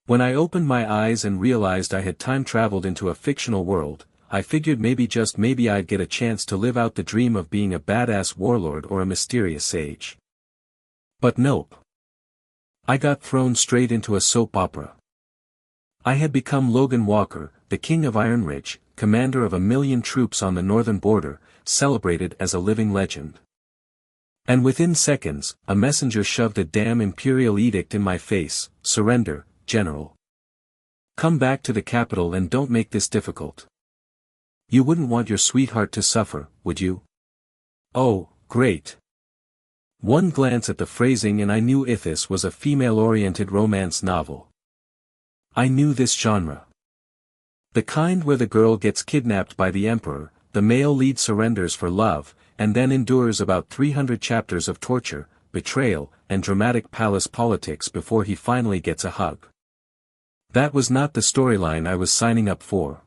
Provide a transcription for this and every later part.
When I opened my eyes and realized I had time-traveled into a fictional world, I figured maybe just maybe I'd get a chance to live out the dream of being a badass warlord or a mysterious sage. But nope. I got thrown straight into a soap opera. I had become Logan Walker, the king of Iron Ridge, commander of 1,000,000 troops on the northern border, celebrated as a living legend. And within seconds, a messenger shoved a damn imperial edict in my face: surrender, General. Come back to the capital and don't make this difficult. You wouldn't want your sweetheart to suffer, would you? Oh, great. One glance at the phrasing and I knew this was a female-oriented romance novel. I knew this genre. The kind where the girl gets kidnapped by the emperor, the male lead surrenders for love, and then endures about 300 chapters of torture, betrayal, and dramatic palace politics before he finally gets a hug. That was not the storyline I was signing up for.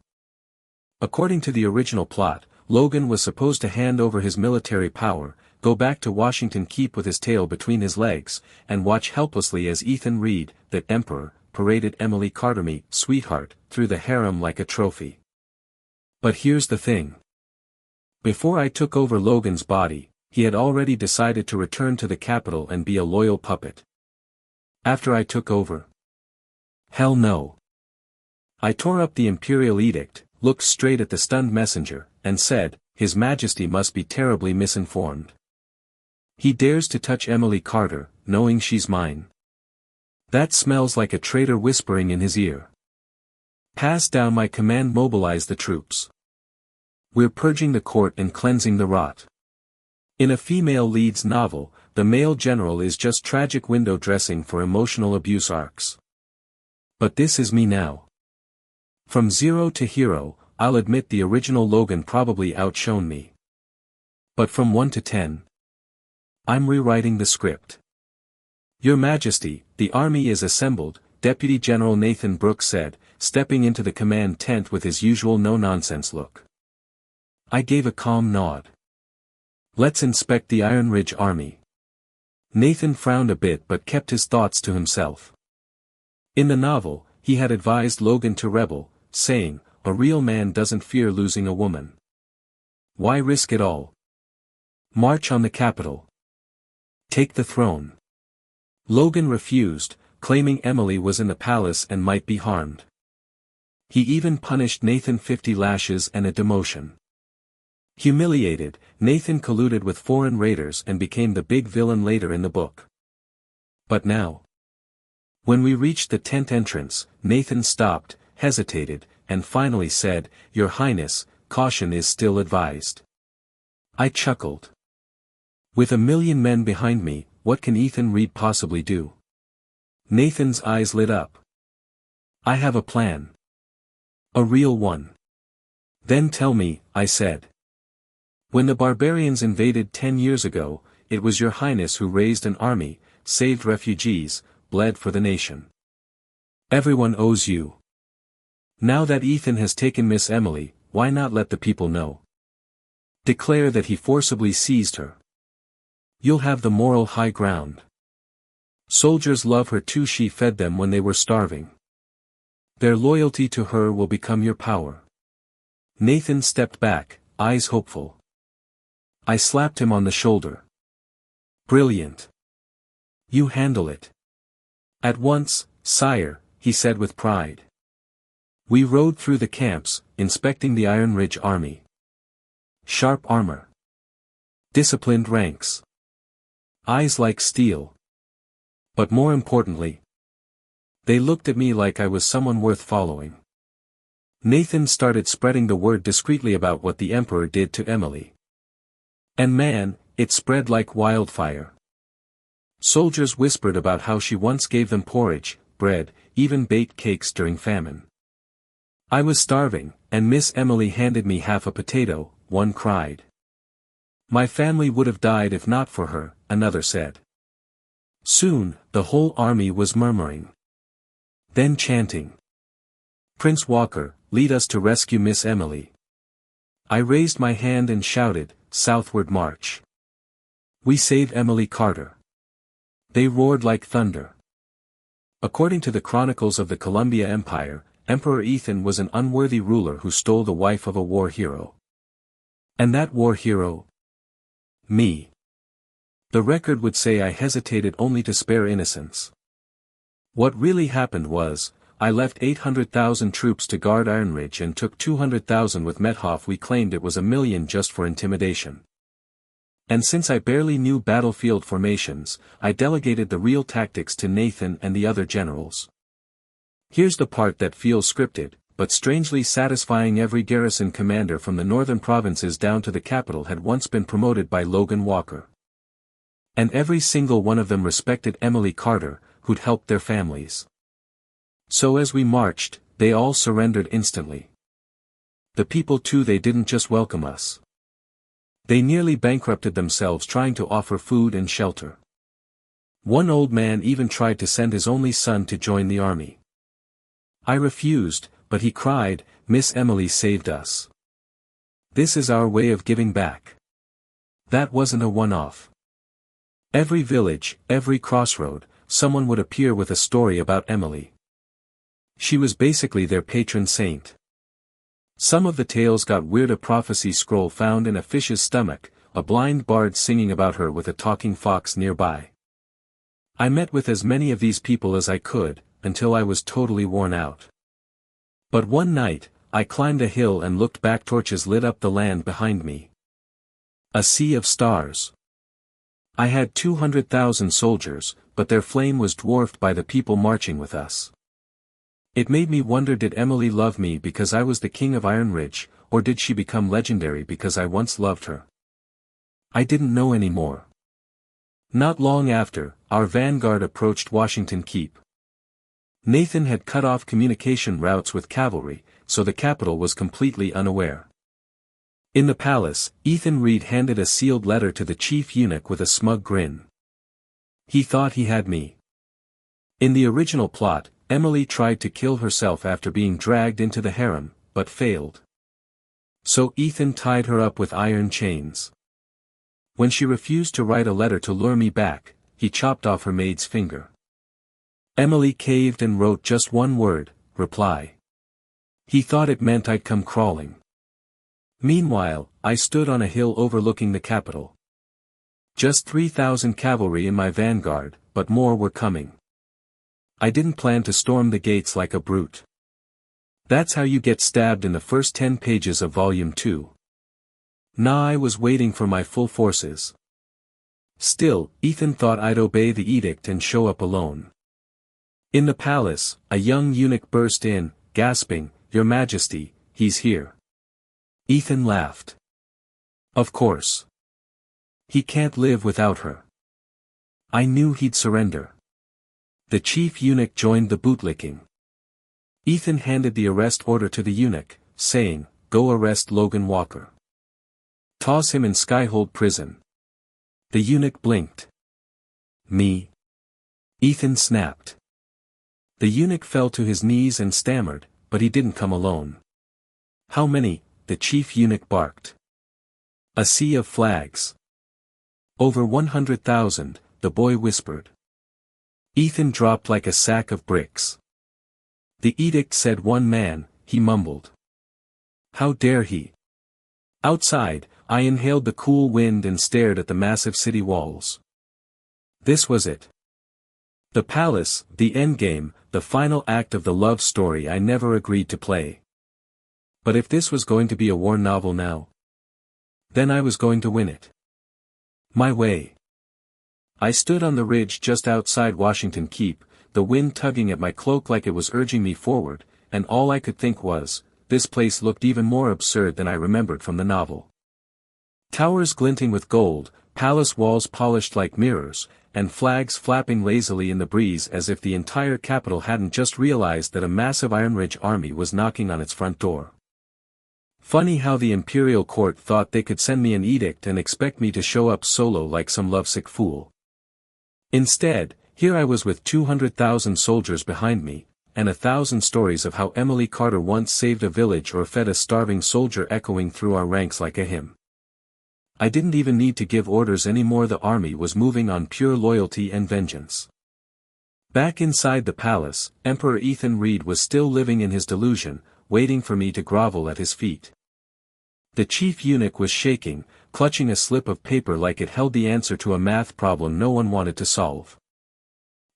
According to the original plot, Logan was supposed to hand over his military power, go back to Washington Keep with his tail between his legs, and watch helplessly as Ethan Reed, the emperor, paraded Emily Carter's sweetheart through the harem like a trophy. But here's the thing. Before I took over Logan's body, he had already decided to return to the capital and be a loyal puppet. After I took over? Hell no. I tore up the imperial edict, looked straight at the stunned messenger, and said, His Majesty must be terribly misinformed. He dares to touch Emily Carter, knowing she's mine. That smells like a traitor whispering in his ear. Pass down my command, mobilize the troops. We're purging the court and cleansing the rot. In a female lead's novel, the male general is just tragic window dressing for emotional abuse arcs. But this is me now. From zero to hero, I'll admit the original Logan probably outshone me. But from 1 to 10. I'm rewriting the script. Your Majesty, the army is assembled, Deputy General Nathan Brooks said, stepping into the command tent with his usual no-nonsense look. I gave a calm nod. Let's inspect the Iron Ridge army. Nathan frowned a bit but kept his thoughts to himself. In the novel, he had advised Logan to rebel, saying, a real man doesn't fear losing a woman. Why risk it all? March on the capital. Take the throne. Logan refused, claiming Emily was in the palace and might be harmed. He even punished Nathan 50 lashes and a demotion. Humiliated, Nathan colluded with foreign raiders and became the big villain later in the book. But now. When we reached the tent entrance, Nathan stopped, hesitated, and finally said, Your Highness, caution is still advised. I chuckled. With 1,000,000 men behind me, what can Ethan Reed possibly do? Nathan's eyes lit up. I have a plan. A real one. Then tell me, I said. When the barbarians invaded 10 years ago, it was your Highness who raised an army, saved refugees, bled for the nation. Everyone owes you. Now that Ethan has taken Miss Emily, why not let the people know? Declare that he forcibly seized her. You'll have the moral high ground. Soldiers love her too, she fed them when they were starving. Their loyalty to her will become your power. Nathan stepped back, eyes hopeful. I slapped him on the shoulder. Brilliant. You handle it. At once, sire, he said with pride. We rode through the camps, inspecting the Iron Ridge army. Sharp armor. Disciplined ranks. Eyes like steel. But more importantly, they looked at me like I was someone worth following. Nathan started spreading the word discreetly about what the Emperor did to Emily. And man, it spread like wildfire. Soldiers whispered about how she once gave them porridge, bread, even baked cakes during famine. I was starving, and Miss Emily handed me half a potato, one cried. My family would have died if not for her, another said. Soon, the whole army was murmuring. Then chanting. Prince Walker, lead us to rescue Miss Emily. I raised my hand and shouted, southward march. We save Emily Carter. They roared like thunder. According to the chronicles of the Columbia Empire, Emperor Ethan was an unworthy ruler who stole the wife of a war hero. And that war hero? Me. The record would say I hesitated only to spare innocents. What really happened was, I left 800,000 troops to guard Iron Ridge and took 200,000 with Methoff. We claimed it was 1,000,000 just for intimidation. And since I barely knew battlefield formations, I delegated the real tactics to Nathan and the other generals. Here's the part that feels scripted, but strangely satisfying. Every garrison commander from the northern provinces down to the capital had once been promoted by Logan Walker. And every single one of them respected Emily Carter, who'd helped their families. So as we marched, they all surrendered instantly. The people too. They didn't just welcome us. They nearly bankrupted themselves trying to offer food and shelter. One old man even tried to send his only son to join the army. I refused, but he cried, "Miss Emily saved us. This is our way of giving back." That wasn't a one-off. Every village, every crossroad, someone would appear with a story about Emily. She was basically their patron saint. Some of the tales got weird. A prophecy scroll found in a fish's stomach, a blind bard singing about her with a talking fox nearby. I met with as many of these people as I could, until I was totally worn out. But one night, I climbed a hill and looked back. Torches lit up the land behind me. A sea of stars. I had 200,000 soldiers, but their flame was dwarfed by the people marching with us. It made me wonder, did Emily love me because I was the king of Iron Ridge, or did she become legendary because I once loved her? I didn't know anymore. Not long after, our vanguard approached Washington Keep. Nathan had cut off communication routes with cavalry, so the capital was completely unaware. In the palace, Ethan Reed handed a sealed letter to the chief eunuch with a smug grin. He thought he had me. In the original plot, Emily tried to kill herself after being dragged into the harem, but failed. So Ethan tied her up with iron chains. When she refused to write a letter to lure me back, he chopped off her maid's finger. Emily caved and wrote just one word, "Reply." He thought it meant I'd come crawling. Meanwhile, I stood on a hill overlooking the capital. Just 3,000 cavalry in my vanguard, but more were coming. I didn't plan to storm the gates like a brute. That's how you get stabbed in the first 10 pages of Volume 2. Nah, I was waiting for my full forces. Still, Ethan thought I'd obey the edict and show up alone. In the palace, a young eunuch burst in, gasping, "Your Majesty, he's here." Ethan laughed. Of course. He can't live without her. I knew he'd surrender. The chief eunuch joined the bootlicking. Ethan handed the arrest order to the eunuch, saying, "Go arrest Logan Walker. Toss him in Skyhold prison." The eunuch blinked. "Me?" Ethan snapped. The eunuch fell to his knees and stammered, but he didn't come alone. "How many?" the chief eunuch barked. "A sea of flags." "Over 100,000, the boy whispered. Ethan dropped like a sack of bricks. "The edict said one man," he mumbled. "How dare he?" Outside, I inhaled the cool wind and stared at the massive city walls. This was it. The palace, the endgame, the final act of the love story I never agreed to play. But if this was going to be a war novel now, then I was going to win it. My way. I stood on the ridge just outside Washington Keep, the wind tugging at my cloak like it was urging me forward, and all I could think was, this place looked even more absurd than I remembered from the novel. Towers glinting with gold, palace walls polished like mirrors, and flags flapping lazily in the breeze as if the entire capital hadn't just realized that a massive Iron Ridge army was knocking on its front door. Funny how the imperial court thought they could send me an edict and expect me to show up solo like some lovesick fool. Instead, here I was with 200,000 soldiers behind me, and 1,000 stories of how Emily Carter once saved a village or fed a starving soldier echoing through our ranks like a hymn. I didn't even need to give orders anymore. The army was moving on pure loyalty and vengeance. Back inside the palace, Emperor Ethan Reed was still living in his delusion, waiting for me to grovel at his feet. The chief eunuch was shaking, clutching a slip of paper like it held the answer to a math problem no one wanted to solve.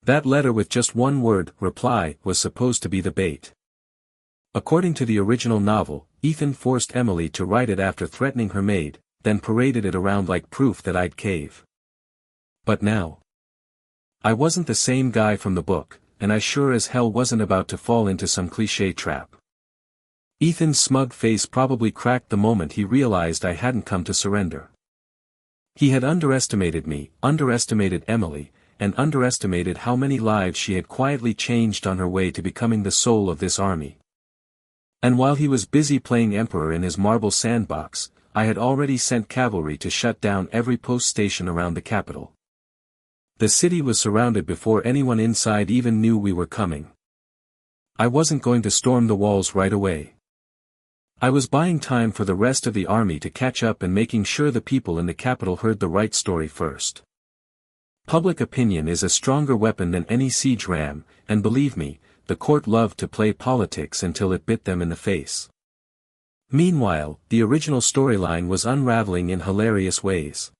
That letter with just one word, reply, was supposed to be the bait. According to the original novel, Ethan forced Emily to write it after threatening her maid, then paraded it around like proof that I'd cave. But now, I wasn't the same guy from the book, and I sure as hell wasn't about to fall into some cliché trap. Ethan's smug face probably cracked the moment he realized I hadn't come to surrender. He had underestimated me, underestimated Emily, and underestimated how many lives she had quietly changed on her way to becoming the soul of this army. And while he was busy playing emperor in his marble sandbox, I had already sent cavalry to shut down every post station around the capital. The city was surrounded before anyone inside even knew we were coming. I wasn't going to storm the walls right away. I was buying time for the rest of the army to catch up and making sure the people in the capital heard the right story first. Public opinion is a stronger weapon than any siege ram, and believe me, the court loved to play politics until it bit them in the face. Meanwhile, the original storyline was unraveling in hilarious ways.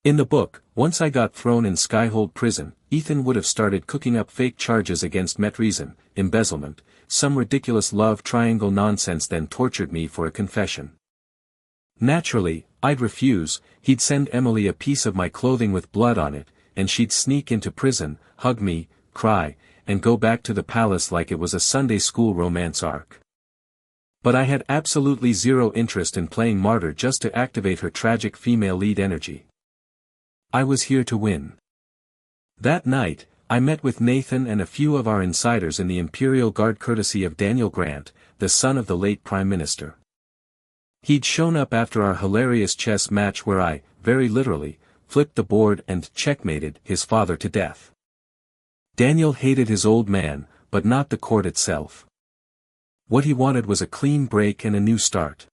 In the book, once I got thrown in Skyhold prison, Ethan would have started cooking up fake charges against me, treason, embezzlement, some ridiculous love triangle nonsense, then tortured me for a confession. Naturally, I'd refuse. He'd send Emily a piece of my clothing with blood on it, and she'd sneak into prison, hug me, cry, and go back to the palace like it was a Sunday school romance arc. But I had absolutely zero interest in playing martyr just to activate her tragic female lead energy. I was here to win. That night, I met with Nathan and a few of our insiders in the Imperial Guard courtesy of Daniel Grant, the son of the late Prime Minister. He'd shown up after our hilarious chess match where I, very literally, flipped the board and checkmated his father to death. Daniel hated his old man, but not the court itself. What he wanted was a clean break and a new start.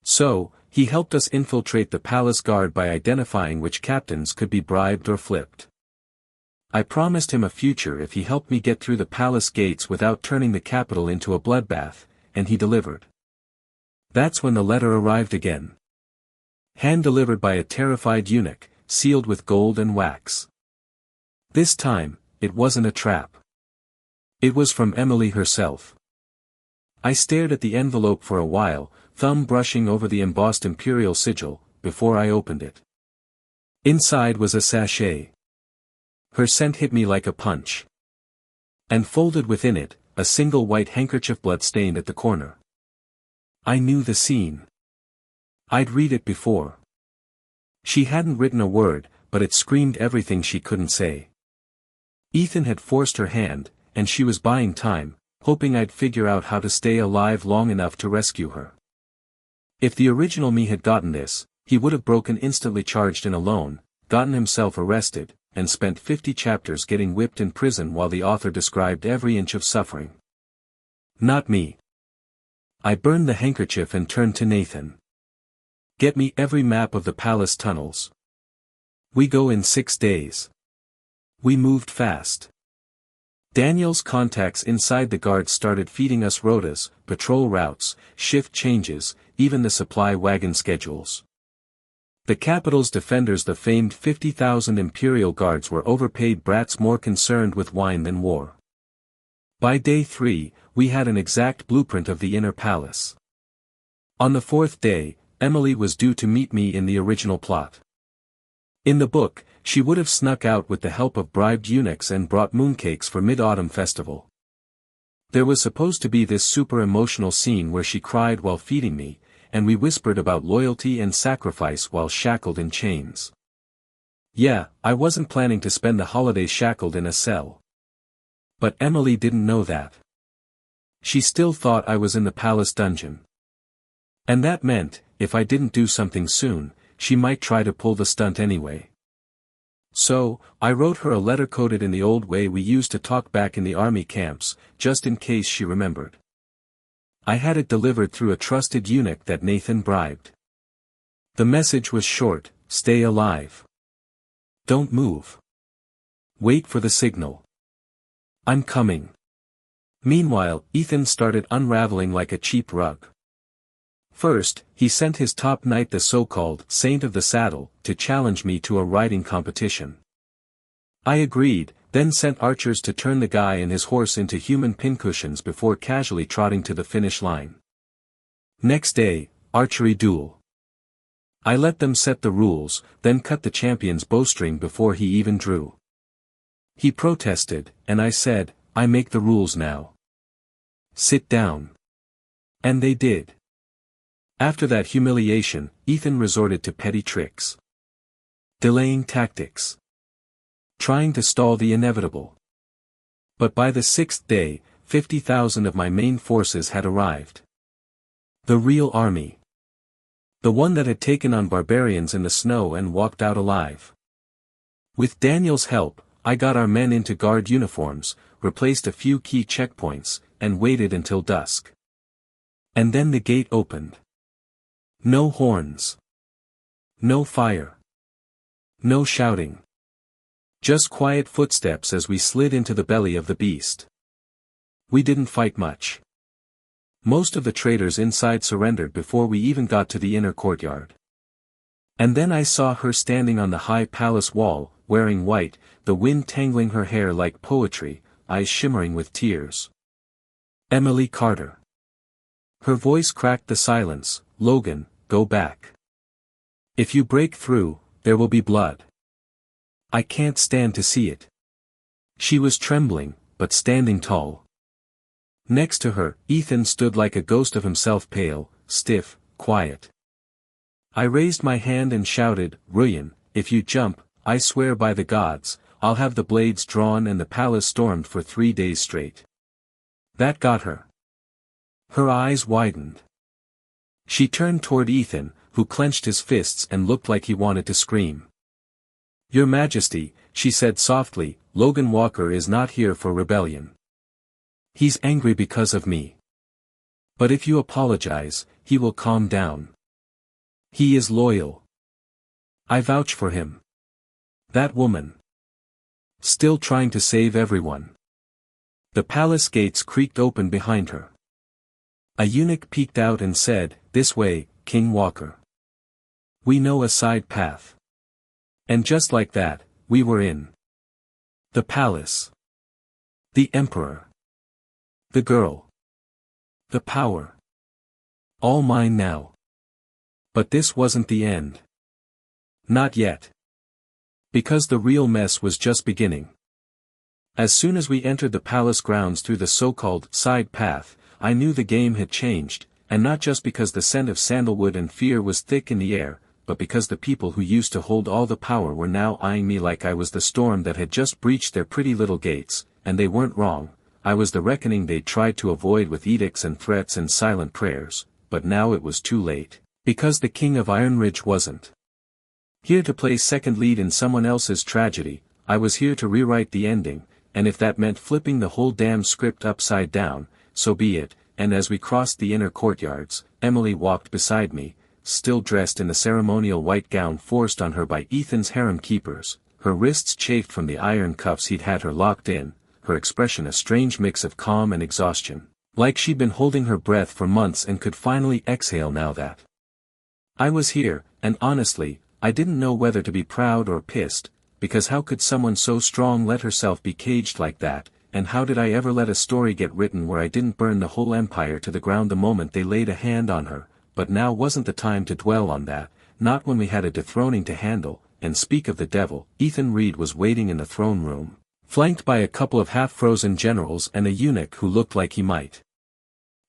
So, he helped us infiltrate the palace guard by identifying which captains could be bribed or flipped. I promised him a future if he helped me get through the palace gates without turning the capital into a bloodbath, and he delivered. That's when the letter arrived again. Hand-delivered by a terrified eunuch, sealed with gold and wax. This time, it wasn't a trap. It was from Emily herself. I stared at the envelope for a while, thumb brushing over the embossed imperial sigil, before I opened it. Inside was a sachet. Her scent hit me like a punch. And folded within it, a single white handkerchief blood-stained at the corner. I knew the scene. I'd read it before. She hadn't written a word, but it screamed everything she couldn't say. Ethan had forced her hand, and she was buying time, hoping I'd figure out how to stay alive long enough to rescue her. If the original me had gotten this, he would have broken instantly charged in alone, gotten himself arrested, and spent 50 chapters getting whipped in prison while the author described every inch of suffering. Not me. I burned the handkerchief and turned to Nathan. Get me every map of the palace tunnels. We go in 6 days. We moved fast. Daniel's contacts inside the guard started feeding us rotas, patrol routes, shift changes, even the supply wagon schedules. The capital's defenders, the famed 50,000 Imperial Guards, were overpaid brats more concerned with wine than war. By day 3, we had an exact blueprint of the inner palace. On the 4th day, Emily was due to meet me in the original plot. In the book, she would have snuck out with the help of bribed eunuchs and brought mooncakes for Mid-Autumn Festival. There was supposed to be this super emotional scene where she cried while feeding me, and we whispered about loyalty and sacrifice while shackled in chains. Yeah, I wasn't planning to spend the holiday shackled in a cell. But Emily didn't know that. She still thought I was in the palace dungeon. And that meant, if I didn't do something soon, she might try to pull the stunt anyway. So, I wrote her a letter coded in the old way we used to talk back in the army camps, just in case she remembered. I had it delivered through a trusted eunuch that Nathan bribed. The message was short: stay alive. Don't move. Wait for the signal. I'm coming. Meanwhile, Ethan started unraveling like a cheap rug. First, he sent his top knight, the so-called Saint of the Saddle, to challenge me to a riding competition. I agreed, then sent archers to turn the guy and his horse into human pincushions before casually trotting to the finish line. Next day, archery duel. I let them set the rules, then cut the champion's bowstring before he even drew. He protested, and I said, I make the rules now. Sit down. And they did. After that humiliation, Ethan resorted to petty tricks. Delaying tactics. Trying to stall the inevitable. But by the 6th day, 50,000 of my main forces had arrived. The real army. The one that had taken on barbarians in the snow and walked out alive. With Daniel's help, I got our men into guard uniforms, replaced a few key checkpoints, and waited until dusk. And then the gate opened. No horns. No fire. No shouting. Just quiet footsteps as we slid into the belly of the beast. We didn't fight much. Most of the traders inside surrendered before we even got to the inner courtyard. And then I saw her standing on the high palace wall, wearing white, the wind tangling her hair like poetry, eyes shimmering with tears. Emily Carter. Her voice cracked the silence, Logan, go back. If you break through, there will be blood. I can't stand to see it. She was trembling, but standing tall. Next to her, Ethan stood like a ghost of himself, pale, stiff, quiet. I raised my hand and shouted, Ryan, if you jump, I swear by the gods, I'll have the blades drawn and the palace stormed for 3 days straight. That got her. Her eyes widened. She turned toward Ethan, who clenched his fists and looked like he wanted to scream. Your Majesty, she said softly, Logan Walker is not here for rebellion. He's angry because of me. But if you apologize, he will calm down. He is loyal. I vouch for him. That woman. Still trying to save everyone. The palace gates creaked open behind her. A eunuch peeked out and said, This way, King Walker. We know a side path. And just like that, we were in. The palace. The emperor. The girl. The power. All mine now. But this wasn't the end. Not yet. Because the real mess was just beginning. As soon as we entered the palace grounds through the so-called side path, I knew the game had changed, and not just because the scent of sandalwood and fear was thick in the air, but because the people who used to hold all the power were now eyeing me like I was the storm that had just breached their pretty little gates, and they weren't wrong. I was the reckoning they tried to avoid with edicts and threats and silent prayers, but now it was too late, because the King of Iron Ridge wasn't here to play second lead in someone else's tragedy. I was here to rewrite the ending, and if that meant flipping the whole damn script upside down, so be it. And as we crossed the inner courtyards, Emily walked beside me, still dressed in the ceremonial white gown forced on her by Ethan's harem keepers, her wrists chafed from the iron cuffs he'd had her locked in, her expression a strange mix of calm and exhaustion, like she'd been holding her breath for months and could finally exhale now that I was here. And honestly, I didn't know whether to be proud or pissed, because how could someone so strong let herself be caged like that, and how did I ever let a story get written where I didn't burn the whole empire to the ground the moment they laid a hand on her? But now wasn't the time to dwell on that, not when we had a dethroning to handle. And speak of the devil, Ethan Reed was waiting in the throne room, flanked by a couple of half-frozen generals and a eunuch who looked like he might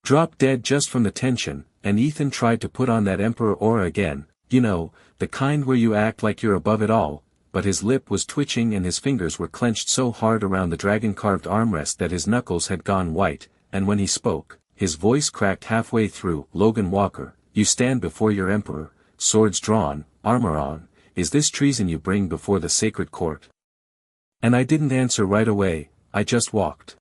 drop dead just from the tension. And Ethan tried to put on that emperor aura again, you know, the kind where you act like you're above it all, but his lip was twitching and his fingers were clenched so hard around the dragon-carved armrest that his knuckles had gone white, and when he spoke, his voice cracked halfway through. Logan Walker, you stand before your emperor, swords drawn, armor on. Is this treason you bring before the sacred court? And I didn't answer right away, I just walked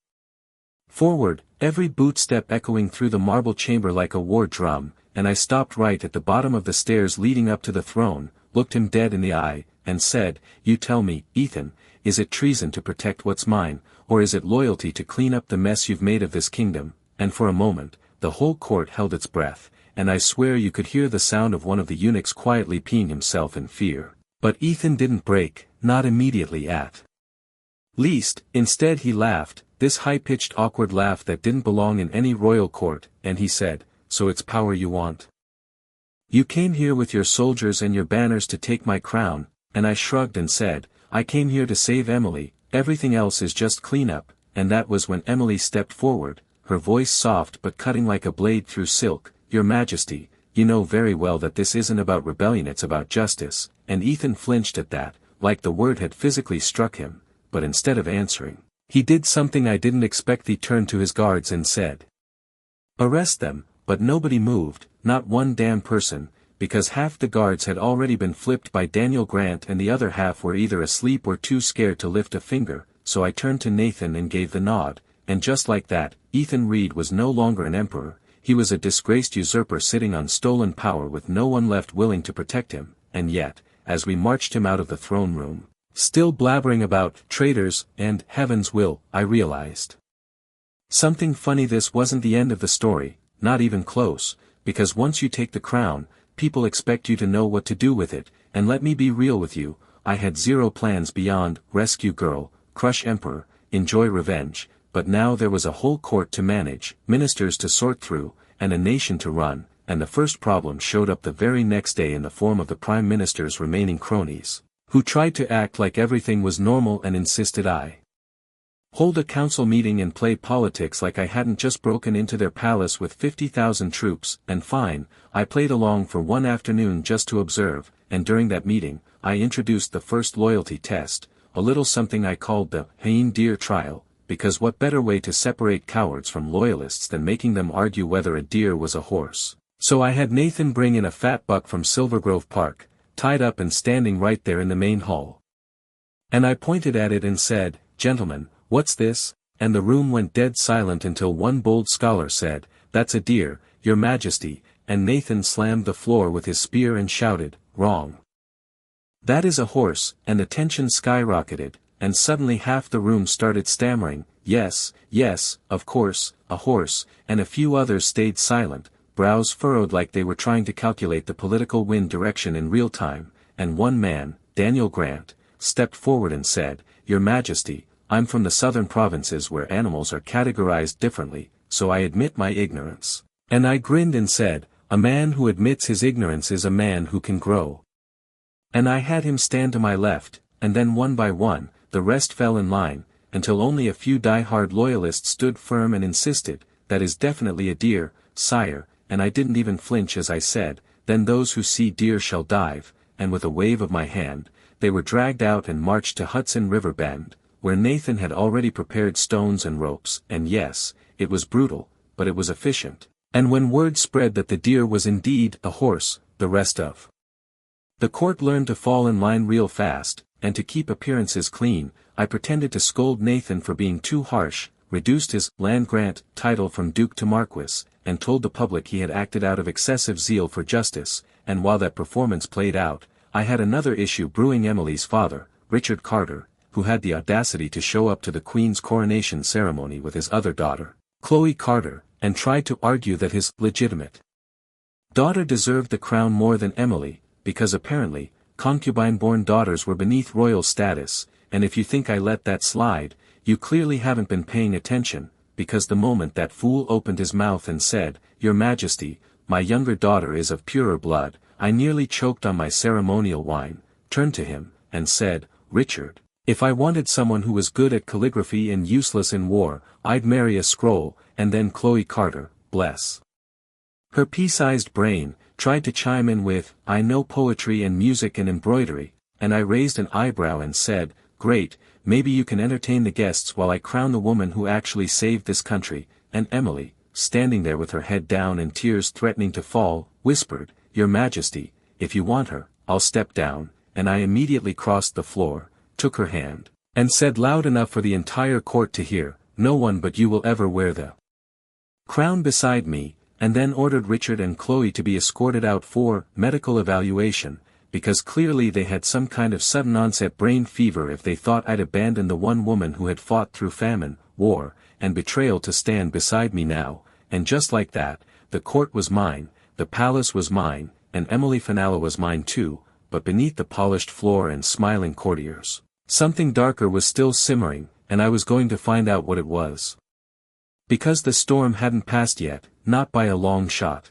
forward, every boot step echoing through the marble chamber like a war drum, and I stopped right at the bottom of the stairs leading up to the throne, looked him dead in the eye, and said, You tell me, Ethan, is it treason to protect what's mine, or is it loyalty to clean up the mess you've made of this kingdom? And for a moment, the whole court held its breath, and I swear you could hear the sound of one of the eunuchs quietly peeing himself in fear. But Ethan didn't break, not immediately at least. Instead he laughed, this high-pitched awkward laugh that didn't belong in any royal court, and he said, "So it's power you want? You came here with your soldiers and your banners to take my crown," and I shrugged and said, "I came here to save Emily, everything else is just cleanup," and that was when Emily stepped forward, her voice soft but cutting like a blade through silk. "Your Majesty, you know very well that this isn't about rebellion, it's about justice," and Ethan flinched at that, like the word had physically struck him, but instead of answering, he did something I didn't expect. He turned to his guards and said, "Arrest them," but nobody moved, not one damn person, because half the guards had already been flipped by Daniel Grant and the other half were either asleep or too scared to lift a finger. So I turned to Nathan and gave the nod, and just like that, Ethan Reed was no longer an emperor, he was a disgraced usurper sitting on stolen power with no one left willing to protect him, and yet, as we marched him out of the throne room, still blabbering about traitors and heaven's will, I realized something funny. This wasn't the end of the story, not even close, because once you take the crown, people expect you to know what to do with it, and let me be real with you, I had zero plans beyond rescue girl, crush emperor, enjoy revenge. But now there was a whole court to manage, ministers to sort through, and a nation to run, and the first problem showed up the very next day in the form of the Prime Minister's remaining cronies, who tried to act like everything was normal and insisted I hold a council meeting and play politics like I hadn't just broken into their palace with 50,000 troops, and fine, I played along for one afternoon just to observe, and during that meeting, I introduced the first loyalty test, a little something I called the Hein Deer trial. Because what better way to separate cowards from loyalists than making them argue whether a deer was a horse? So I had Nathan bring in a fat buck from Silvergrove Park, tied up and standing right there in the main hall. And I pointed at it and said, "Gentlemen, what's this?" And the room went dead silent until one bold scholar said, "That's a deer, Your Majesty," and Nathan slammed the floor with his spear and shouted, "Wrong. That is a horse," and the tension skyrocketed. And suddenly half the room started stammering, "Yes, yes, of course, a horse," and a few others stayed silent, brows furrowed like they were trying to calculate the political wind direction in real time, and one man, Daniel Grant, stepped forward and said, "Your Majesty, I'm from the southern provinces where animals are categorized differently, so I admit my ignorance." And I grinned and said, "A man who admits his ignorance is a man who can grow." And I had him stand to my left, and then one by one, the rest fell in line, until only a few die-hard loyalists stood firm and insisted, "That is definitely a deer, sire," and I didn't even flinch as I said, "Then those who see deer shall dive," and with a wave of my hand, they were dragged out and marched to Hudson River Bend, where Nathan had already prepared stones and ropes, and yes, it was brutal, but it was efficient. And when word spread that the deer was indeed a horse, the rest of the court learned to fall in line real fast, and to keep appearances clean, I pretended to scold Nathan for being too harsh, reduced his land grant title from duke to marquis, and told the public he had acted out of excessive zeal for justice, and while that performance played out, I had another issue brewing. Emily's father, Richard Carter, who had the audacity to show up to the Queen's coronation ceremony with his other daughter, Chloe Carter, and tried to argue that his legitimate daughter deserved the crown more than Emily, because apparently, concubine-born daughters were beneath royal status, and if you think I let that slide, you clearly haven't been paying attention, because the moment that fool opened his mouth and said, "Your Majesty, my younger daughter is of purer blood," I nearly choked on my ceremonial wine, turned to him, and said, "Richard, if I wanted someone who was good at calligraphy and useless in war, I'd marry a scroll," and then Chloe Carter, bless her pea-sized brain, tried to chime in with, "I know poetry and music and embroidery," and I raised an eyebrow and said, "Great, maybe you can entertain the guests while I crown the woman who actually saved this country," and Emily, standing there with her head down and tears threatening to fall, whispered, "Your Majesty, if you want her, I'll step down," and I immediately crossed the floor, took her hand, and said loud enough for the entire court to hear, "No one but you will ever wear the crown beside me," and then ordered Richard and Chloe to be escorted out for medical evaluation, because clearly they had some kind of sudden onset brain fever if they thought I'd abandoned the one woman who had fought through famine, war, and betrayal to stand beside me now, and just like that, the court was mine, the palace was mine, and Emily Finala was mine too, but beneath the polished floor and smiling courtiers, something darker was still simmering, and I was going to find out what it was. Because the storm hadn't passed yet, not by a long shot.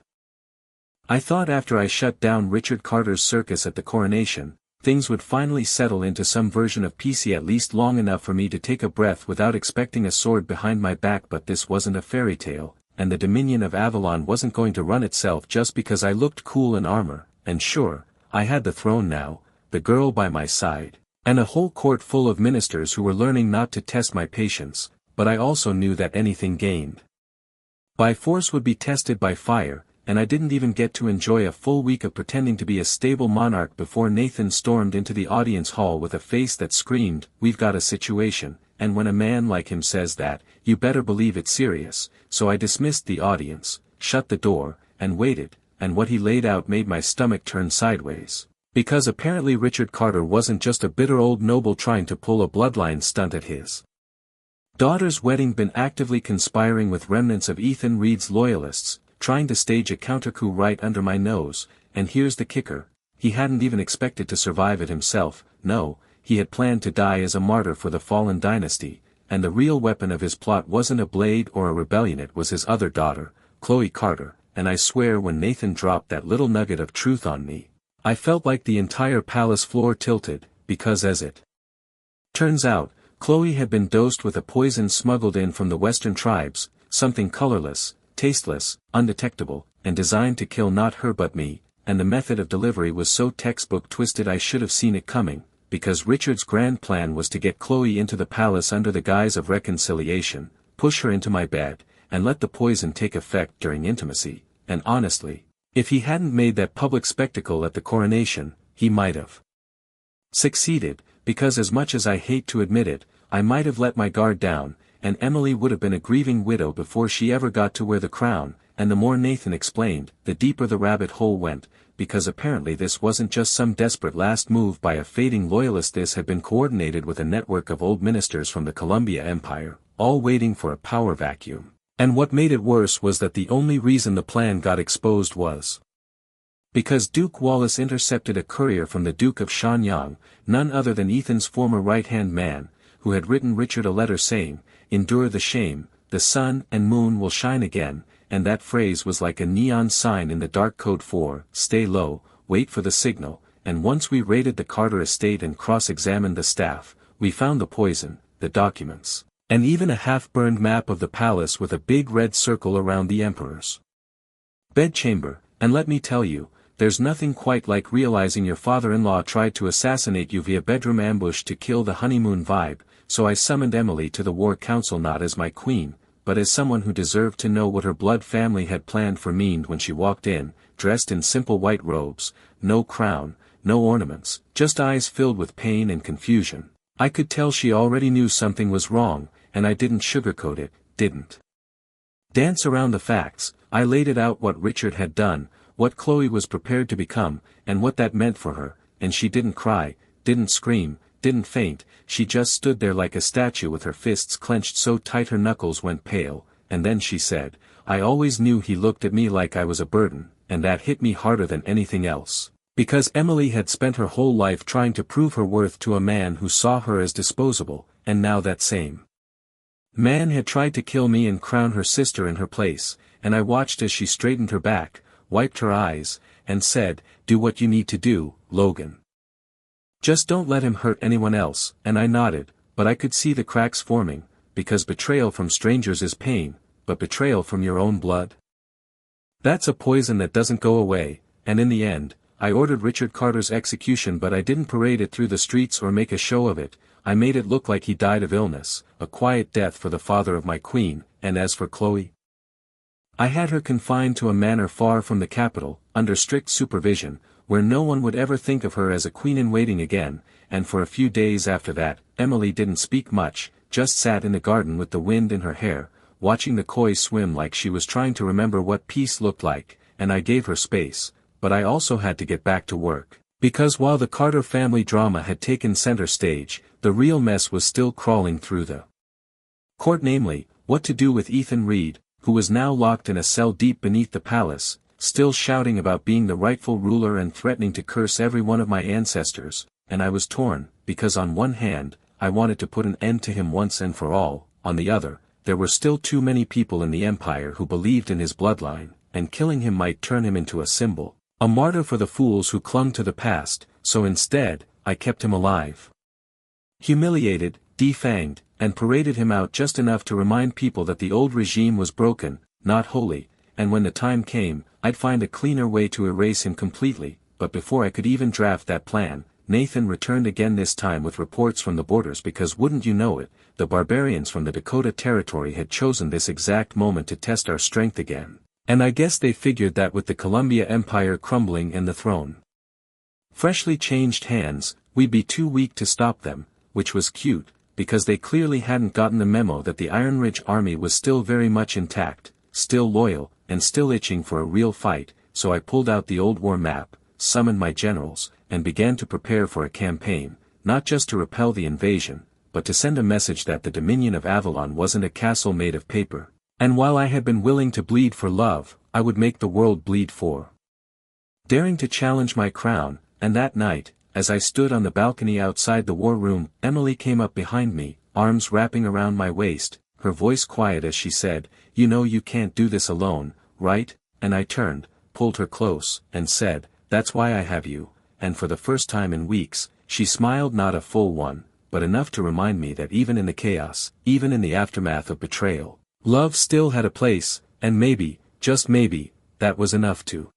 I thought after I shut down Richard Carter's circus at the Coronation, things would finally settle into some version of peace, at least long enough for me to take a breath without expecting a sword behind my back, but this wasn't a fairy tale, and the Dominion of Avalon wasn't going to run itself just because I looked cool in armor, and sure, I had the throne now, the girl by my side, and a whole court full of ministers who were learning not to test my patience, but I also knew that anything gained by force would be tested by fire, and I didn't even get to enjoy a full week of pretending to be a stable monarch before Nathan stormed into the audience hall with a face that screamed, "We've got a situation," and when a man like him says that, you better believe it's serious, so I dismissed the audience, shut the door, and waited, and what he laid out made my stomach turn sideways. Because apparently Richard Carter wasn't just a bitter old noble trying to pull a bloodline stunt at his daughter's wedding, been actively conspiring with remnants of Ethan Reed's loyalists, trying to stage a counter-coup right under my nose, and here's the kicker, he hadn't even expected to survive it himself, no, he had planned to die as a martyr for the fallen dynasty, and the real weapon of his plot wasn't a blade or a rebellion, it was his other daughter, Chloe Carter, and I swear when Nathan dropped that little nugget of truth on me, I felt like the entire palace floor tilted, because as it turns out, Chloe had been dosed with a poison smuggled in from the western tribes, something colorless, tasteless, undetectable, and designed to kill not her but me, and the method of delivery was so textbook twisted I should have seen it coming, because Richard's grand plan was to get Chloe into the palace under the guise of reconciliation, push her into my bed, and let the poison take effect during intimacy, and honestly, if he hadn't made that public spectacle at the Coronation, he might have succeeded, because as much as I hate to admit it, I might have let my guard down, and Emily would have been a grieving widow before she ever got to wear the crown, and the more Nathan explained, the deeper the rabbit hole went, because apparently this wasn't just some desperate last move by a fading loyalist, this had been coordinated with a network of old ministers from the Columbia Empire, all waiting for a power vacuum. And what made it worse was that the only reason the plan got exposed was because Duke Wallace intercepted a courier from the Duke of Shenyang, none other than Ethan's former right-hand man, who had written Richard a letter saying, "Endure the shame, the sun and moon will shine again," and that phrase was like a neon sign in the dark code for, "Stay low, wait for the signal," and once we raided the Carter estate and cross-examined the staff, we found the poison, the documents, and even a half-burned map of the palace with a big red circle around the emperor's bedchamber, and let me tell you, there's nothing quite like realizing your father-in-law tried to assassinate you via bedroom ambush to kill the honeymoon vibe, so I summoned Emily to the war council not as my queen, but as someone who deserved to know what her blood family had planned for me when she walked in, dressed in simple white robes, no crown, no ornaments, just eyes filled with pain and confusion. I could tell she already knew something was wrong, and I didn't sugarcoat it, didn't dance around the facts. I laid it out what Richard had done, what Chloe was prepared to become, and what that meant for her, and she didn't cry, didn't scream, didn't faint, she just stood there like a statue with her fists clenched so tight her knuckles went pale, and then she said, "I always knew he looked at me like I was a burden," and that hit me harder than anything else. Because Emily had spent her whole life trying to prove her worth to a man who saw her as disposable, and now that same man had tried to kill me and crown her sister in her place, and I watched as she straightened her back, wiped her eyes, and said, "Do what you need to do, Logan. Just don't let him hurt anyone else," and I nodded, but I could see the cracks forming, because betrayal from strangers is pain, but betrayal from your own blood? That's a poison that doesn't go away, and in the end, I ordered Richard Carter's execution, but I didn't parade it through the streets or make a show of it. I made it look like he died of illness, a quiet death for the father of my queen, and as for Chloe, I had her confined to a manor far from the capital, under strict supervision, where no one would ever think of her as a queen-in-waiting again, and for a few days after that, Emily didn't speak much, just sat in the garden with the wind in her hair, watching the koi swim like she was trying to remember what peace looked like, and I gave her space, but I also had to get back to work. Because while the Carter family drama had taken center stage, the real mess was still crawling through the court, namely, what to do with Ethan Reed, who was now locked in a cell deep beneath the palace, still shouting about being the rightful ruler and threatening to curse every one of my ancestors, and I was torn, because on one hand, I wanted to put an end to him once and for all, on the other, there were still too many people in the empire who believed in his bloodline, and killing him might turn him into a symbol, a martyr for the fools who clung to the past, so instead, I kept him alive. Humiliated, defanged, and paraded him out just enough to remind people that the old regime was broken, not holy, and when the time came, I'd find a cleaner way to erase him completely, but before I could even draft that plan, Nathan returned again, this time with reports from the borders, because wouldn't you know it, the barbarians from the Dakota Territory had chosen this exact moment to test our strength again, and I guess they figured that with the Columbia Empire crumbling and the throne freshly changed hands, we'd be too weak to stop them, which was cute, because they clearly hadn't gotten the memo that the Iron Ridge army was still very much intact, still loyal, and still itching for a real fight, so I pulled out the old war map, summoned my generals, and began to prepare for a campaign, not just to repel the invasion, but to send a message that the Dominion of Avalon wasn't a castle made of paper, and while I had been willing to bleed for love, I would make the world bleed for daring to challenge my crown. And that night, as I stood on the balcony outside the war room, Emily came up behind me, arms wrapping around my waist, her voice quiet as she said, "You know you can't do this alone, right?" And I turned, pulled her close, and said, "That's why I have you," and for the first time in weeks, she smiled, not a full one, but enough to remind me that even in the chaos, even in the aftermath of betrayal, love still had a place, and maybe, just maybe, that was enough to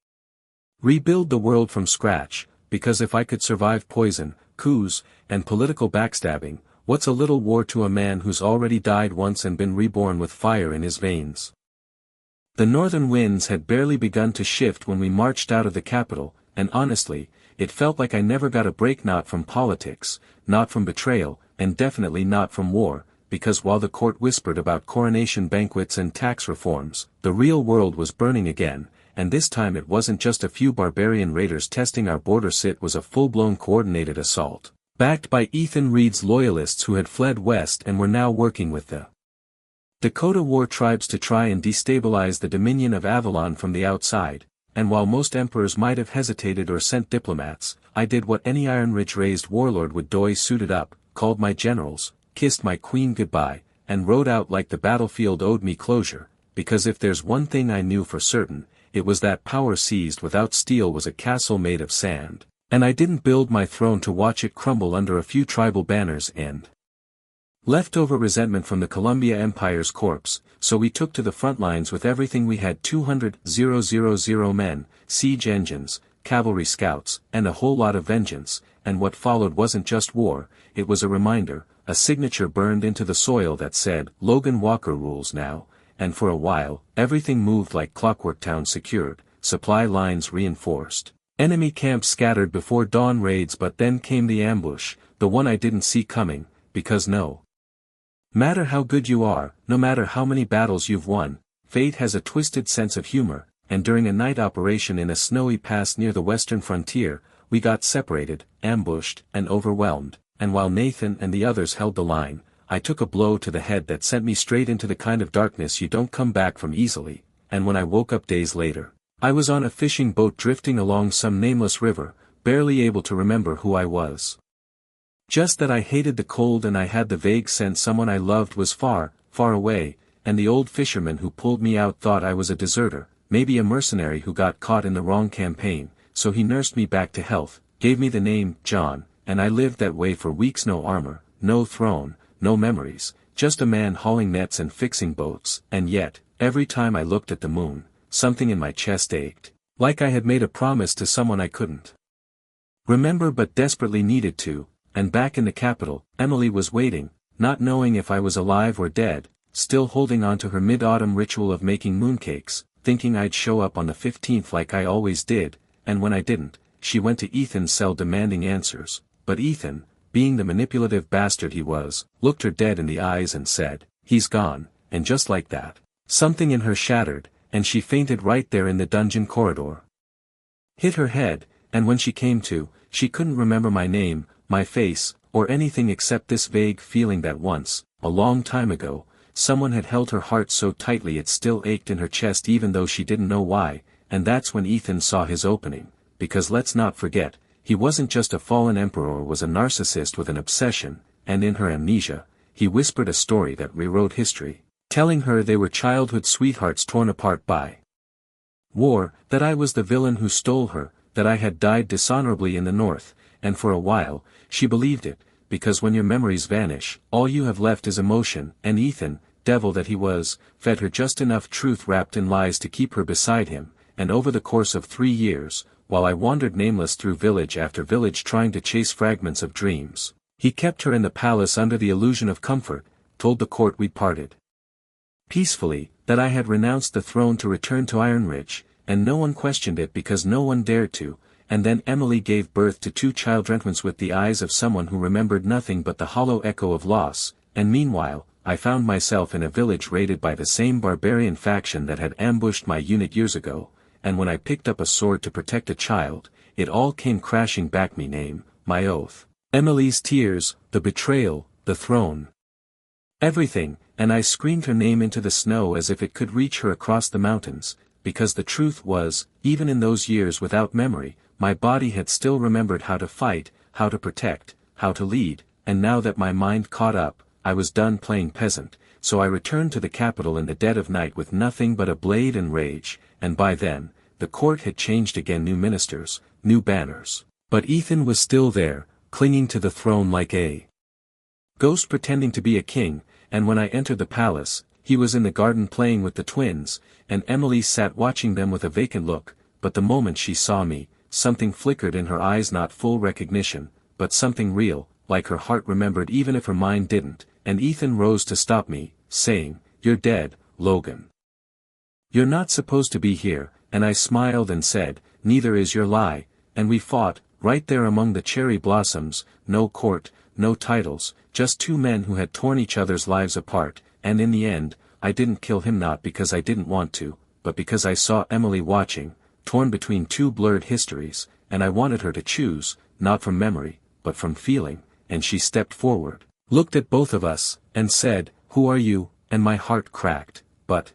rebuild the world from scratch. Because if I could survive poison, coups, and political backstabbing, what's a little war to a man who's already died once and been reborn with fire in his veins? The northern winds had barely begun to shift when we marched out of the capital, and honestly, it felt like I never got a break, not from politics, not from betrayal, and definitely not from war, because while the court whispered about coronation banquets and tax reforms, the real world was burning again. And this time it wasn't just a few barbarian raiders testing our borders, it was a full-blown coordinated assault, backed by Ethan Reed's loyalists who had fled west and were now working with the Dakota War tribes to try and destabilize the Dominion of Avalon from the outside, and while most emperors might have hesitated or sent diplomats, I did what any Iron Ridge-raised warlord would do: suited up, called my generals, kissed my queen goodbye, and rode out like the battlefield owed me closure, because if there's one thing I knew for certain, it was that power seized without steel was a castle made of sand, and I didn't build my throne to watch it crumble under a few tribal banners and leftover resentment from the Columbia Empire's corpse, so we took to the front lines with everything we had: 200,000 men, siege engines, cavalry scouts, and a whole lot of vengeance, and what followed wasn't just war, it was a reminder, a signature burned into the soil that said, "Logan Walker rules now." And for a while, everything moved like clockwork: town secured, supply lines reinforced, enemy camps scattered before dawn raids. But then came the ambush, the one I didn't see coming, because no matter how good you are, no matter how many battles you've won, fate has a twisted sense of humor, and during a night operation in a snowy pass near the western frontier, we got separated, ambushed, and overwhelmed, and while Nathan and the others held the line, I took a blow to the head that sent me straight into the kind of darkness you don't come back from easily, and when I woke up days later, I was on a fishing boat drifting along some nameless river, barely able to remember who I was. Just that I hated the cold, and I had the vague sense someone I loved was far, far away, and the old fisherman who pulled me out thought I was a deserter, maybe a mercenary who got caught in the wrong campaign, so he nursed me back to health, gave me the name John, and I lived that way for weeks: no armor, no throne, no memories, just a man hauling nets and fixing boats. And yet, every time I looked at the moon, something in my chest ached, like I had made a promise to someone I couldn't remember but desperately needed to. And back in the capital, Emily was waiting, not knowing if I was alive or dead, still holding on to her mid-autumn ritual of making mooncakes, thinking I'd show up on the 15th like I always did, and when I didn't, she went to Ethan's cell demanding answers, but Ethan, being the manipulative bastard he was, looked her dead in the eyes and said, "He's gone," and just like that, something in her shattered, and she fainted right there in the dungeon corridor. Hit her head, and when she came to, she couldn't remember my name, my face, or anything except this vague feeling that once, a long time ago, someone had held her heart so tightly it still ached in her chest even though she didn't know why, and that's when Ethan saw his opening, because let's not forget, he wasn't just a fallen emperor or was a narcissist with an obsession, and in her amnesia, he whispered a story that rewrote history, telling her they were childhood sweethearts torn apart by war, that I was the villain who stole her, that I had died dishonorably in the north, and for a while, she believed it, because when your memories vanish, all you have left is emotion, and Ethan, devil that he was, fed her just enough truth wrapped in lies to keep her beside him, and over the course of 3 years, while I wandered nameless through village after village trying to chase fragments of dreams, he kept her in the palace under the illusion of comfort, told the court we'd parted peacefully, that I had renounced the throne to return to Ironridge, and no one questioned it because no one dared to, and then Emily gave birth to 2 children with the eyes of someone who remembered nothing but the hollow echo of loss, and meanwhile, I found myself in a village raided by the same barbarian faction that had ambushed my unit years ago, and when I picked up a sword to protect a child, it all came crashing back me name, my oath, Emily's tears, the betrayal, the throne. Everything, and I screamed her name into the snow as if it could reach her across the mountains, because the truth was, even in those years without memory, my body had still remembered how to fight, how to protect, how to lead, and now that my mind caught up, I was done playing peasant, so I returned to the capital in the dead of night with nothing but a blade and rage, and by then, the court had changed again, new ministers, new banners. But Ethan was still there, clinging to the throne like a ghost pretending to be a king, and when I entered the palace, he was in the garden playing with the twins, and Emily sat watching them with a vacant look, but the moment she saw me, something flickered in her eyes, not full recognition, but something real, like her heart remembered even if her mind didn't, and Ethan rose to stop me, saying, "You're dead, Logan. You're not supposed to be here," and I smiled and said, "Neither is your lie," and we fought, right there among the cherry blossoms, no court, no titles, just 2 men who had torn each other's lives apart, and in the end, I didn't kill him not because I didn't want to, but because I saw Emily watching, torn between 2 blurred histories, and I wanted her to choose, not from memory, but from feeling, and she stepped forward, looked at both of us, and said, "Who are you?" and my heart cracked, but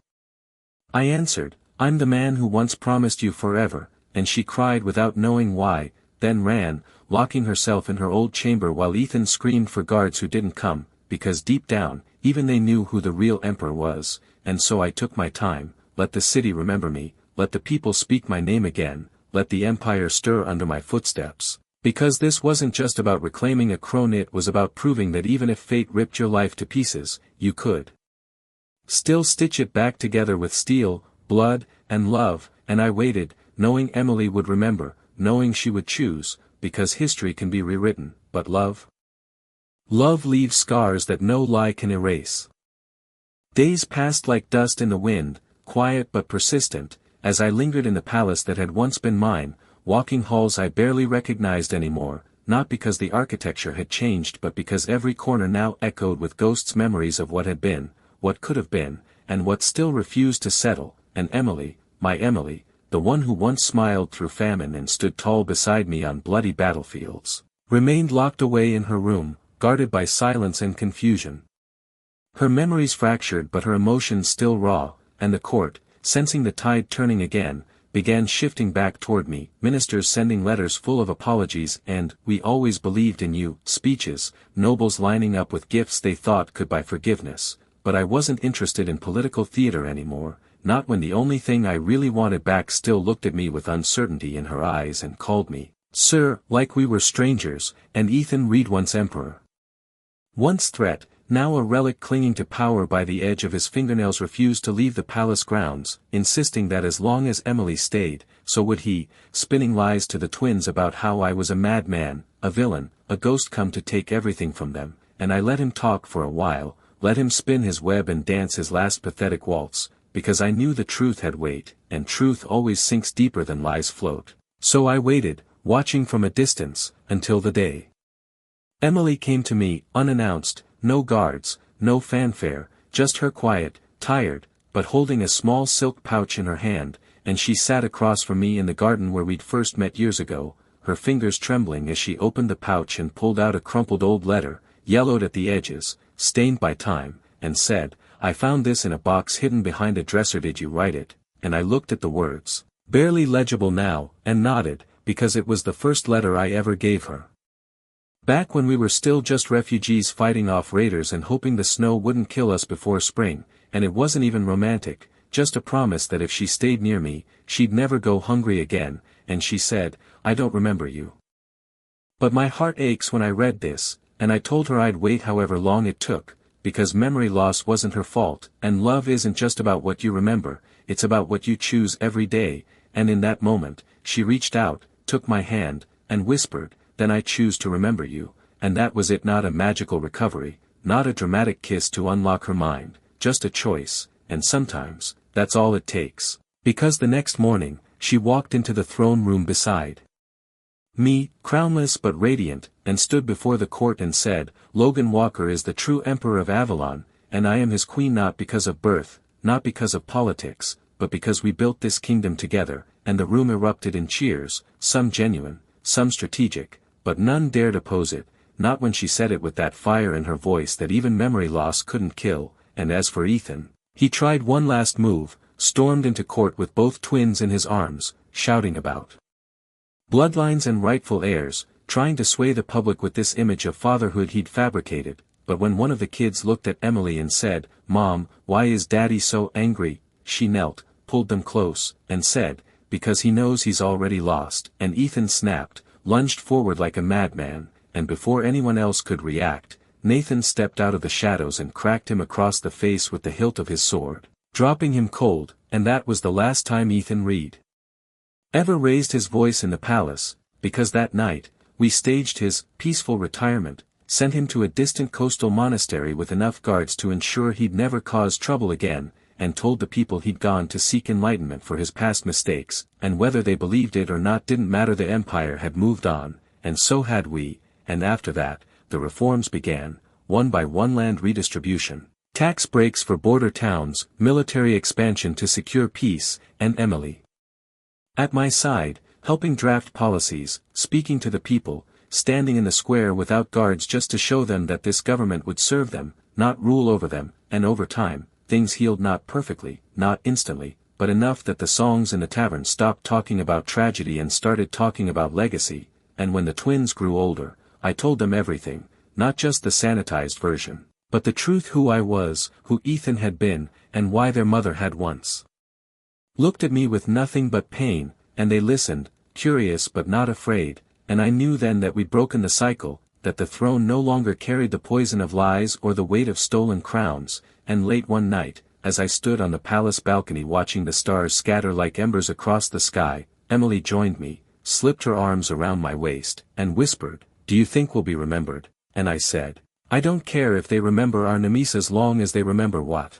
I answered, "I'm the man who once promised you forever," and she cried without knowing why, then ran, locking herself in her old chamber while Ethan screamed for guards who didn't come, because deep down, even they knew who the real emperor was, and so I took my time, let the city remember me, let the people speak my name again, let the empire stir under my footsteps, because this wasn't just about reclaiming a crown, it was about proving that even if fate ripped your life to pieces, you could still stitch it back together with steel, blood, and love, and I waited, knowing Emily would remember, knowing she would choose, because history can be rewritten, but love? Love leaves scars that no lie can erase. Days passed like dust in the wind, quiet but persistent, as I lingered in the palace that had once been mine, walking halls I barely recognized anymore, not because the architecture had changed but because every corner now echoed with ghosts' memories of what had been, what could have been, and what still refused to settle, and Emily, my Emily, the one who once smiled through famine and stood tall beside me on bloody battlefields, remained locked away in her room, guarded by silence and confusion. Her memories fractured but her emotions still raw, and the court, sensing the tide turning again, began shifting back toward me, ministers sending letters full of apologies and "we always believed in you" speeches, nobles lining up with gifts they thought could buy forgiveness, but I wasn't interested in political theater anymore, not when the only thing I really wanted back still looked at me with uncertainty in her eyes and called me, "Sir," like we were strangers, and Ethan Reed once emperor. Once threat, now a relic clinging to power by the edge of his fingernails refused to leave the palace grounds, insisting that as long as Emily stayed, so would he, spinning lies to the twins about how I was a madman, a villain, a ghost come to take everything from them, and I let him talk for a while, let him spin his web and dance his last pathetic waltz, because I knew the truth had weight, and truth always sinks deeper than lies float. So I waited, watching from a distance, until the day Emily came to me, unannounced, no guards, no fanfare, just her quiet, tired, but holding a small silk pouch in her hand, and she sat across from me in the garden where we'd first met years ago, her fingers trembling as she opened the pouch and pulled out a crumpled old letter, yellowed at the edges, stained by time, and said, "I found this in a box hidden behind a dresser. Did you write it?" And I looked at the words, barely legible now, and nodded, because it was the first letter I ever gave her. Back when we were still just refugees fighting off raiders and hoping the snow wouldn't kill us before spring, and it wasn't even romantic, just a promise that if she stayed near me, she'd never go hungry again, and she said, "I don't remember you." But my heart aches when I read this, and I told her I'd wait however long it took, because memory loss wasn't her fault, and love isn't just about what you remember, it's about what you choose every day, and in that moment, she reached out, took my hand, and whispered, "Then I choose to remember you," and that was it. Not a magical recovery, not a dramatic kiss to unlock her mind, just a choice, and sometimes, that's all it takes. Because the next morning, she walked into the throne room beside me, crownless but radiant, and stood before the court and said, "Logan Walker is the true Emperor of Avalon, and I am his queen not because of birth, not because of politics, but because we built this kingdom together," and the room erupted in cheers, some genuine, some strategic, but none dared oppose it, not when she said it with that fire in her voice that even memory loss couldn't kill. And as for Ethan, he tried one last move, stormed into court with both twins in his arms, shouting about bloodlines and rightful heirs, trying to sway the public with this image of fatherhood he'd fabricated. But when one of the kids looked at Emily and said, "Mom, why is Daddy so angry?" she knelt, pulled them close, and said, "Because he knows he's already lost." And Ethan snapped, lunged forward like a madman, and before anyone else could react, Nathan stepped out of the shadows and cracked him across the face with the hilt of his sword, dropping him cold. And that was the last time Ethan Reed ever raised his voice in the palace, because that night, we staged his peaceful retirement, sent him to a distant coastal monastery with enough guards to ensure he'd never cause trouble again, and told the people he'd gone to seek enlightenment for his past mistakes, and whether they believed it or not didn't matter. The empire had moved on, and so had we, and after that, the reforms began, one by one: land redistribution, tax breaks for border towns, military expansion to secure peace, and Emily at my side, helping draft policies, speaking to the people, standing in the square without guards just to show them that this government would serve them, not rule over them. And over time, things healed, not perfectly, not instantly, but enough that the songs in the tavern stopped talking about tragedy and started talking about legacy. And when the twins grew older, I told them everything, not just the sanitized version, but the truth: who I was, who Ethan had been, and why their mother had once looked at me with nothing but pain. And they listened, curious but not afraid, and I knew then that we'd broken the cycle, that the throne no longer carried the poison of lies or the weight of stolen crowns. And late one night, as I stood on the palace balcony watching the stars scatter like embers across the sky, Emily joined me, slipped her arms around my waist, and whispered, "Do you think we'll be remembered?" And I said, "I don't care if they remember our Nemesis as long as they remember what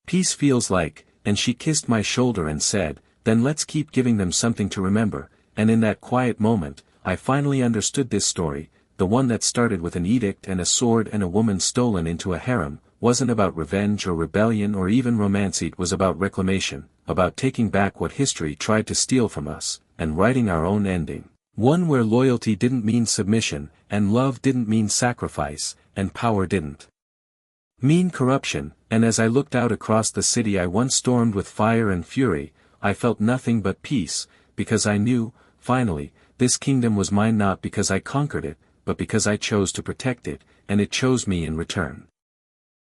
peace feels like." And she kissed my shoulder and said, "Then let's keep giving them something to remember." And in that quiet moment, I finally understood this story, the one that started with an edict and a sword and a woman stolen into a harem, wasn't about revenge or rebellion or even romance. It was about reclamation, about taking back what history tried to steal from us, and writing our own ending. One where loyalty didn't mean submission, and love didn't mean sacrifice, and power didn't mean corruption. And as I looked out across the city I once stormed with fire and fury, I felt nothing but peace, because I knew, finally, this kingdom was mine, not because I conquered it, but because I chose to protect it, and it chose me in return.